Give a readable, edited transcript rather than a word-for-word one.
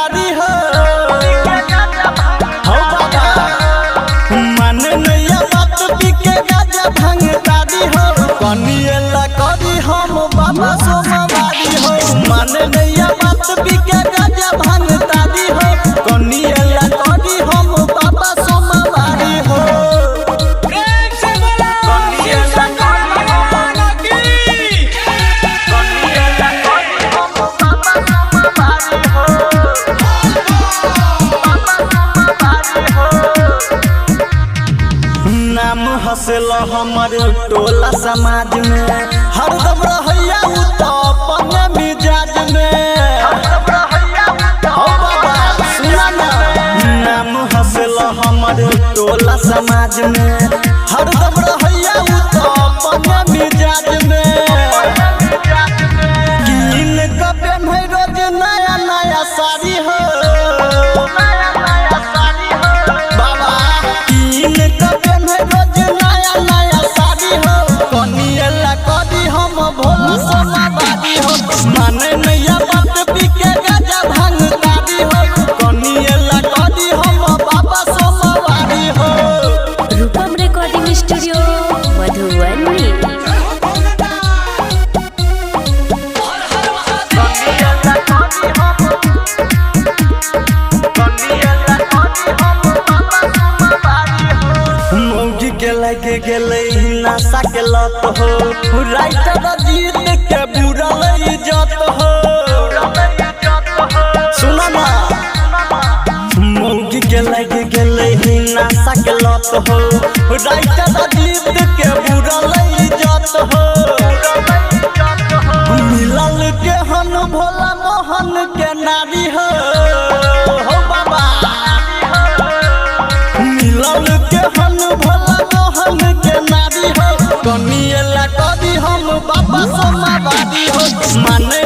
तारी हो बाबा मन नैया बात पी के गाजा भांग तारी हो कनिएला करी हम बाबा सोमवारी हो मन नैया बात पी के गाजा भांग तारी हो कनिएला करी हम बाबा सोमवारी हो नाम हसल हमर टोला समाज में हरदम रहैया उ तो अपने मिजाज में हो बाबा सुना ना नाम हसल हमर टोला समाज में हरदम रहैया उ तो अपने मिजाज में किन कबे में रोज नया नया साड़ी हो बाबा किन कबे में रोज नया नया साड़ी हो कनिएला कदी हम भोला सोमवारी हो माने नैया बात पी के गाजा भांग तारी हो कनिएला कदी हम बाबा सोमवारी हो रूपम रिकॉर्डिंग स्टूडियो मधुबनी। मौगी के लगे गेले नशा के लत हो राइटर जीत के बुरा इज्जत हो सुना ना मौगी के लगे गेले नशा के लत हो राइटर जीत के बुरा इज्जत हो मिलल के हन भोला मोहन के नारी हो बाबा मिलल के हन भोला मोहन के नारी हो कनिएला कदी हम बाबा सोमवारी हो माने